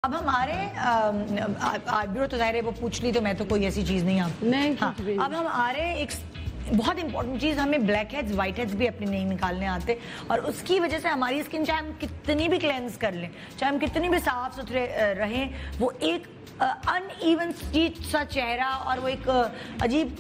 अब हमारे आईब्रो तो ज़ाहिर है वो पूछ ली तो मैं तो कोई ऐसी चीज़ नहीं आप नहीं हाँ, कुछ भी अब हमारे एक बहुत इंपॉर्टेंट चीज़, हमें ब्लैक हेड्स वाइट हेड्स भी अपने नहीं निकालने आते और उसकी वजह से हमारी स्किन चाहे हम कितनी भी क्लेंस कर लें, चाहे हम कितनी भी साफ सुथरे रहें, वो एक अनइवन सा चेहरा और वो एक अजीब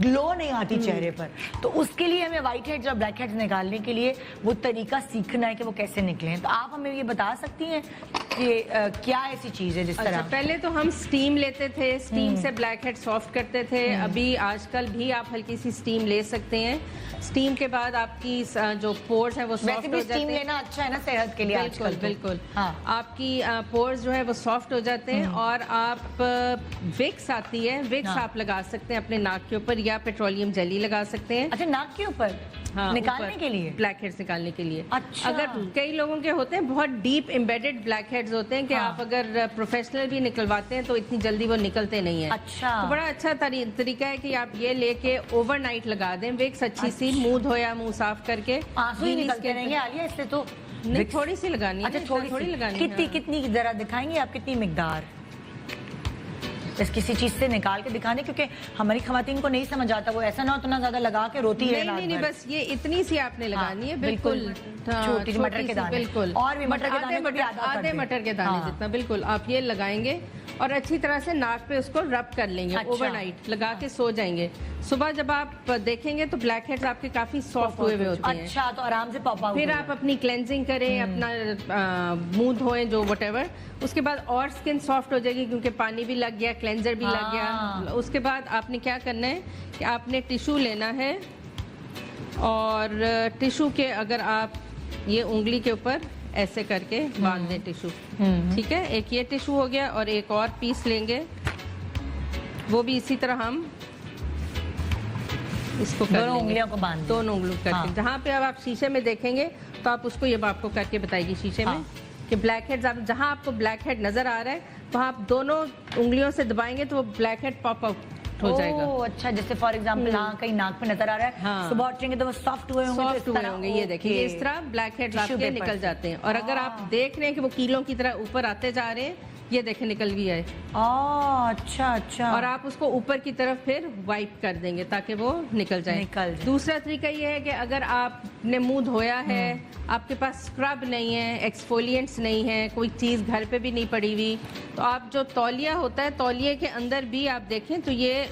ग्लो नहीं आती चेहरे पर। तो उसके लिए हमें वाइट हेड्स और ब्लैक हेड्स निकालने के लिए वो तरीका सीखना है कि वो कैसे निकलें। तो आप हमें ये बता सकती हैं कि क्या ऐसी चीज़ है जिस तरह? अच्छा, पहले तो हम स्टीम लेते थे, स्टीम से ब्लैक हेड सॉफ्ट करते थे। अभी आजकल भी आप हल्की सी स्टीम ले सकते हैं। स्टीम के बाद आपकी जो पोर्स हैं वो सॉफ्ट हो जाते हैं। स्टीम लेना अच्छा है ना सेहत के लिए आजकल तो। बिल्कुल हाँ। आपकी पोर्स जो है वो सॉफ्ट हो जाते हैं और आप विक्स आती है, विक्स हाँ। आप लगा सकते हैं अपने नाक के ऊपर या पेट्रोलियम जेली लगा सकते हैं। अच्छा, नाक के ऊपर? हाँ, निकालने के लिए, ब्लैक हेड्स निकालने के लिए। अच्छा। अगर कई लोगों के होते हैं बहुत डीप एम्बेडेड ब्लैक हेड्स होते हैं कि हाँ। आप अगर प्रोफेशनल भी निकलवाते हैं तो इतनी जल्दी वो निकलते नहीं है। अच्छा। तो बड़ा अच्छा तरीका है कि आप ये लेके ओवरनाइट लगा दें विक्स अच्छी सी, मुंह धोया, मुंह साफ करके। आंसू ही निकलते रहेंगे आलिया इससे तो? नहीं, थोड़ी सी लगानी है। अच्छा, थोड़ी लगानी कितनी है। कितनी जरा दिखाएंगे आप, कितनी मिकदार? बस किसी चीज से निकाल के दिखाने, क्योंकि हमारी खवातीन को नहीं समझ आता, वो ऐसा ना हो इतना ज्यादा लगा के रोती है। नहीं, बस ये इतनी सी आपने लगानी है। बिल्कुल छोटी मटर के दाने। बिल्कुल, और भी मटर के दाने, आधे मटर के दाने जितना। बिल्कुल आप ये लगाएंगे और अच्छी तरह से नाक पे उसको रब कर लेंगे। ओवरनाइट लगा के सो जाएंगे। सुबह जब आप देखेंगे तो ब्लैक हेड्स आपके काफी सॉफ्ट हुए हुए होते हैं। अच्छा, तो आराम से पॉप आउट। फिर आप अपनी क्लेंजिंग करें, अपना मुंह धोएं, जो व्हाटएवर। उसके बाद और स्किन सॉफ्ट हो जाएगी क्योंकि पानी भी लग गया, क्लेंजर भी लग गया। उसके बाद आपने क्या करना है कि आपने टिश्यू लेना है और टिश्यू के अगर आप ये उंगली के ऊपर ऐसे करके बांध दें टिश्यू। ठीक है, एक ये टिश्यू हो गया और एक और पीस लेंगे, वो भी इसी तरह हम इसको कर दोनों उंगलियों को बांध, दोनों उंगलियों करके। जहाँ पे अब आप शीशे में देखेंगे तो आप उसको ये आपको करके बताएगी शीशे में कि ब्लैक हेड्स, आप जहाँ आपको ब्लैक हेड नजर आ रहा है तो आप दोनों उंगलियों से दबाएंगे तो वो ब्लैक हेड पॉप आउट हो जाएगा। अच्छा, जैसे फॉर एग्जांपल हाँ कहीं नाक पे नजर आ रहा है, हाँ। सुबह उठेंगे तो वो सॉफ्ट हुए होंगे, सॉफ्ट हुए होंगे। ये देखिए, इस तरह ब्लैक हेड्स आपके निकल जाते हैं। और अगर आप देख रहे हैं कि वो कीलों की तरह ऊपर आते जा रहे हैं, ये देखें निकल भी आए। अच्छा अच्छा। और आप उसको ऊपर की तरफ फिर वाइप कर देंगे ताकि वो निकल जाए। दूसरा तरीका ये है कि अगर आपने मुंह धोया है, आपके पास स्क्रब नहीं है, एक्सफोलिएंट्स नहीं है, कोई चीज़ घर पे भी नहीं पड़ी हुई, तो आप जो तौलिया होता है, तौलिए के अंदर भी आप देखें तो ये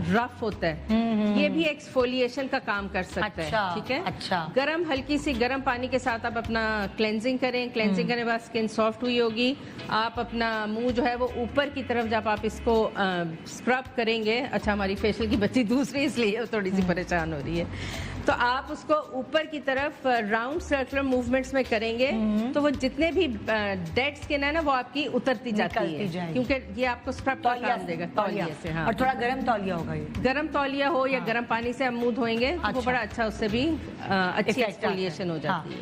रफ होता है, ये भी एक्सफोलिएशन का काम कर सकता है। ठीक है, अच्छा। गरम, हल्की सी गर्म पानी के साथ आप अपना क्लेंजिंग करें। क्लेंजिंग करने के बाद स्किन सॉफ्ट हुई होगी। आप अपना मुंह जो है वो ऊपर की तरफ जब आप इसको स्क्रब करेंगे, अच्छा हमारी फेशियल की बच्ची दूसरी इसलिए थोड़ी सी परेशान हो रही है, तो आप उसको ऊपर की तरफ राउंड सर्कुलर मूवमेंट्स में करेंगे तो वो जितने भी डेड स्किन है ना वो आपकी उतरती जाती है, क्योंकि ये आपको स्क्रब का काम देगा तौलिया से। हाँ, और थोड़ा गर्म तौलिया होगा ये। गर्म तौलिया हो या गर्म पानी से हम मुंह धोएंगे तो वो बड़ा अच्छा, उससे भी अच्छी एक्सफोलिएशन हो जाती है।